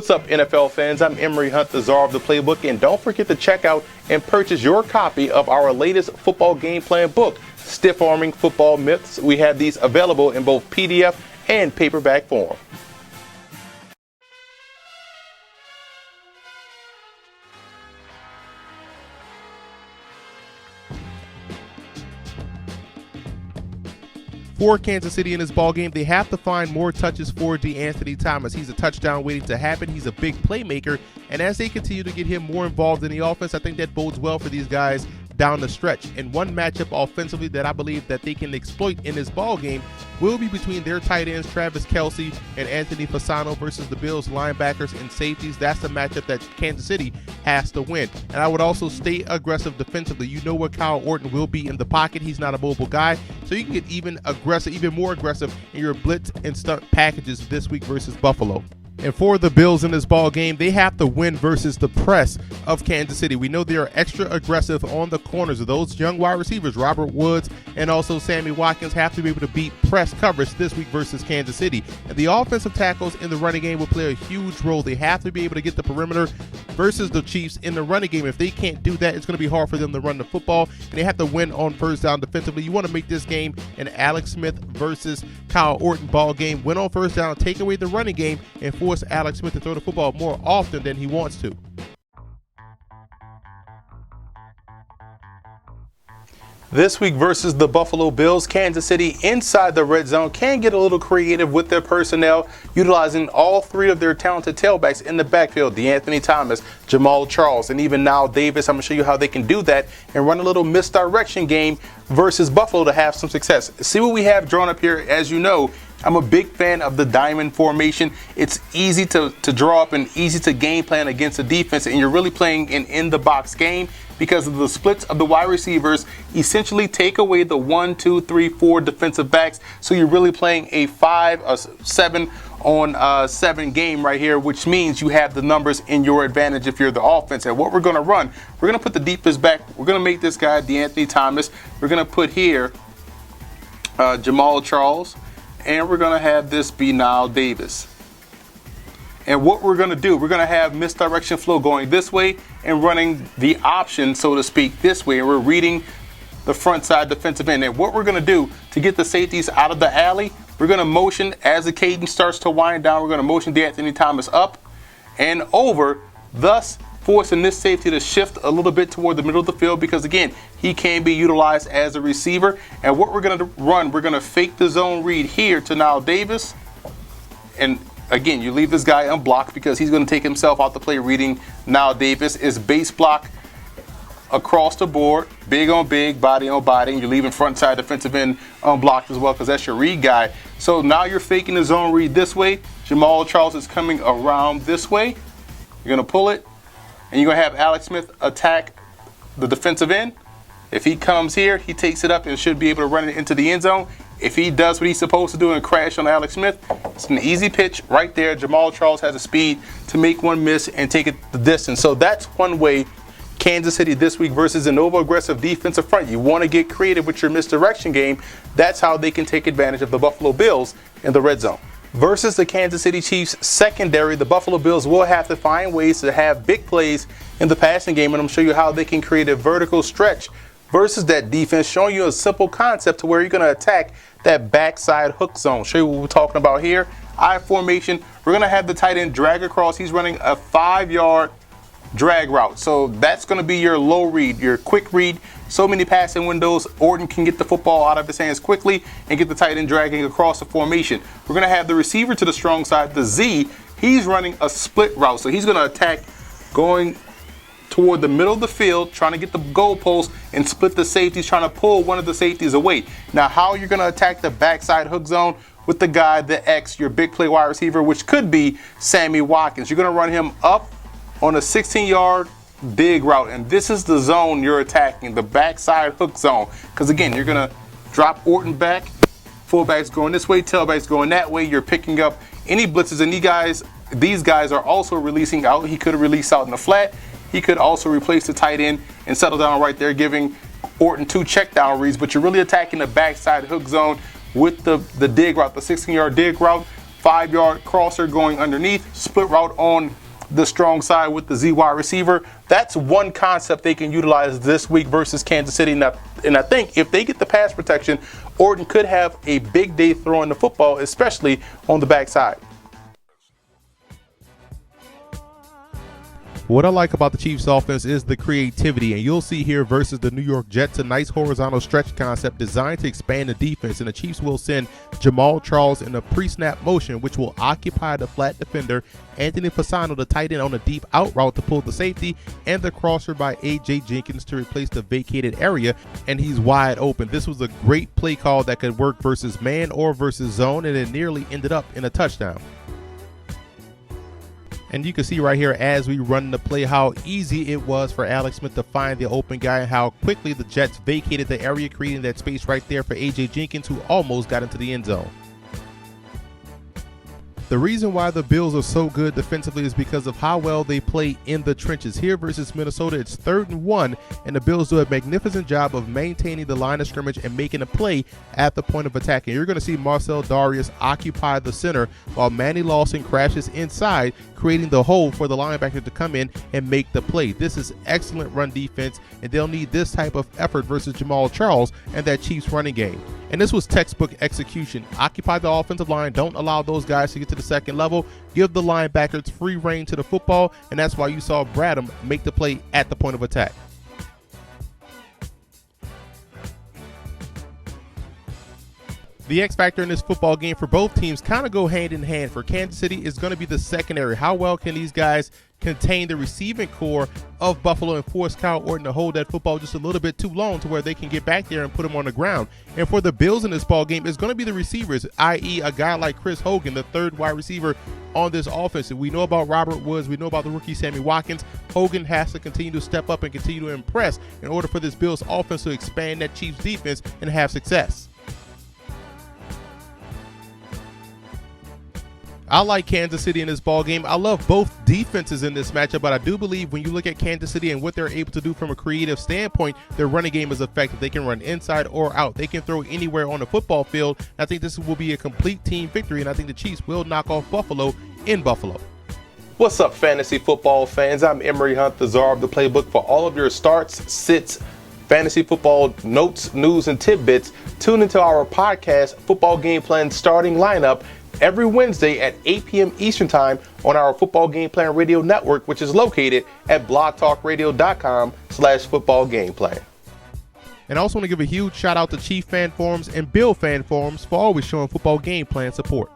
What's up, NFL fans? I'm Emery Hunt, the czar of the playbook, and don't forget to check out and purchase your copy of our latest football game plan book, Stiff Arming Football Myths. We have these available in both PDF and paperback form. For Kansas City in this ball game, they have to find more touches for D'Anthony Thomas. He's a touchdown waiting to happen. He's a big playmaker, and as they continue to get him more involved in the offense, I think that bodes well for these guys down the stretch. And one matchup offensively that I believe that they can exploit in this ball game will be between their tight ends, Travis Kelce and Anthony Fasano, versus the Bills linebackers and safeties. That's the matchup that Kansas City has to win. And I would also stay aggressive defensively. You know what Kyle Orton will be in the pocket. He's not a mobile guy, so you can get even more aggressive in your blitz and stunt packages this week versus Buffalo. And for the Bills in this ball game, they have to win versus the press of Kansas City. We know they are extra aggressive on the corners of those young wide receivers. Robert Woods and also Sammy Watkins have to be able to beat press coverage this week versus Kansas City. And the offensive tackles in the running game will play a huge role. They have to be able to get the perimeter versus the Chiefs in the running game. If they can't do that, it's going to be hard for them to run the football, and they have to win on first down defensively. You want to make this game an Alex Smith versus Kyle Orton ball game. Win on first down, take away the running game, and force Alex Smith to throw the football more often than he wants to. This week versus the Buffalo Bills, Kansas City inside the red zone can get a little creative with their personnel, utilizing all three of their talented tailbacks in the backfield, D'Anthony Thomas, Jamal Charles, and even now Davis. I'm going to show you how they can do that and run a little misdirection game versus Buffalo to have some success. See what we have drawn up here. As you know, I'm a big fan of the diamond formation. It's easy to draw up and easy to game plan against a defense, and you're really playing an in-the-box game because of the splits of the wide receivers essentially take away the 1, 2, 3, 4 defensive backs. So you're really playing a 7 on 7 game right here, which means you have the numbers in your advantage if you're the offense. And what we're going to run, we're going to put the deepest back. We're going to make this guy D'Anthony Thomas. We're going to put here Jamal Charles. And we're going to have this be now Davis. And what we're going to do, we're going to have misdirection flow going this way and running the option, so to speak, this way. And we're reading the front side defensive end. And what we're going to do to get the safeties out of the alley, we're going to motion as the cadence starts to wind down. We're going to motion D'Anthony Thomas up and over, thus forcing this safety to shift a little bit toward the middle of the field because, again, he can be utilized as a receiver. And what we're going to run, we're going to fake the zone read here to now Davis. And, again, you leave this guy unblocked because he's going to take himself out the play reading now Davis. Is base block across the board, big on big, body on body, and you're leaving front side defensive end unblocked as well because that's your read guy. So now you're faking the zone read this way. Jamal Charles is coming around this way. You're going to pull it. And you're going to have Alex Smith attack the defensive end. If he comes here, he takes it up and should be able to run it into the end zone. If he does what he's supposed to do and crash on Alex Smith, it's an easy pitch right there. Jamal Charles has the speed to make one miss and take it the distance. So that's one way Kansas City this week versus an over-aggressive defensive front. You want to get creative with your misdirection game. That's how they can take advantage of the Buffalo Bills in the red zone. Versus the Kansas City Chiefs secondary, the Buffalo Bills will have to find ways to have big plays in the passing game, and I'm going to show you how they can create a vertical stretch versus that defense, showing you a simple concept to where you're going to attack that backside hook zone. Show you what we're talking about here. I formation, we're going to have the tight end drag across. He's running a 5-yard drag route. So that's going to be your low read, your quick read. So many passing windows. Orton can get the football out of his hands quickly and get the tight end dragging across the formation. We're going to have the receiver to the strong side, the Z. He's running a split route. So he's going to attack going toward the middle of the field, trying to get the goalpost and split the safeties, trying to pull one of the safeties away. Now, how you're going to attack the backside hook zone with the guy, the X, your big play wide receiver, which could be Sammy Watkins. You're going to run him up on a 16-yard dig route, and this is the zone you're attacking, the backside hook zone. Because again, you're going to drop Orton back, fullback's going this way, tailback's going that way. You're picking up any blitzes, and these guys are also releasing out. He could have released out in the flat. He could also replace the tight end and settle down right there, giving Orton 2 check down reads. But you're really attacking the backside hook zone with the dig route, the 16-yard dig route. 5-yard crosser going underneath, split route on the strong side with the Z wide receiver. That's one concept they can utilize this week versus Kansas City. And I think if they get the pass protection, Orton could have a big day throwing the football, especially on the backside. What I like about the Chiefs offense is the creativity, and you'll see here versus the New York Jets a nice horizontal stretch concept designed to expand the defense, and the Chiefs will send Jamal Charles in a pre-snap motion, which will occupy the flat defender, Anthony Fasano, the tight end, on a deep out route to pull the safety, and the crosser by A.J. Jenkins to replace the vacated area, and he's wide open. This was a great play call that could work versus man or versus zone, and it nearly ended up in a touchdown. And you can see right here as we run the play how easy it was for Alex Smith to find the open guy and how quickly the Jets vacated the area, creating that space right there for A.J. Jenkins, who almost got into the end zone. The reason why the Bills are so good defensively is because of how well they play in the trenches. Here versus Minnesota, it's 3rd and 1, and the Bills do a magnificent job of maintaining the line of scrimmage and making a play at the point of attack. And you're going to see Marcel Darius occupy the center while Manny Lawson crashes inside, creating the hole for the linebacker to come in and make the play. This is excellent run defense, and they'll need this type of effort versus Jamal Charles and that Chiefs running game. And this was textbook execution. Occupy the offensive line. Don't allow those guys to get to the second level. Give the linebackers free reign to the football, and that's why you saw Bradham make the play at the point of attack. The X factor in this football game for both teams kind of go hand in hand. For Kansas City, is going to be the secondary. How well can these guys contain the receiving core of Buffalo and force Kyle Orton to hold that football just a little bit too long to where they can get back there and put him on the ground? And for the Bills in this ball game, it's going to be the receivers, i.e. a guy like Chris Hogan, the 3rd wide receiver on this offense. We know about Robert Woods. We know about the rookie Sammy Watkins. Hogan has to continue to step up and continue to impress in order for this Bills offense to expand that Chiefs defense and have success. I like Kansas City in this ball game. I love both defenses in this matchup, but I do believe when you look at Kansas City and what they're able to do from a creative standpoint, their running game is effective. They can run inside or out. They can throw anywhere on the football field. I think this will be a complete team victory, and I think the Chiefs will knock off Buffalo in Buffalo. What's up, fantasy football fans? I'm Emery Hunt, the czar of the playbook. For all of your starts, sits, fantasy football notes, news, and tidbits, tune into our podcast, Football Game Plan Starting Lineup, every Wednesday at 8 p.m. Eastern Time on our Football Game Plan Radio Network, which is located at blogtalkradio.com/footballgameplan. And I also want to give a huge shout out to Chief Fan Forums and Bill Fan Forums for always showing Football Game Plan support.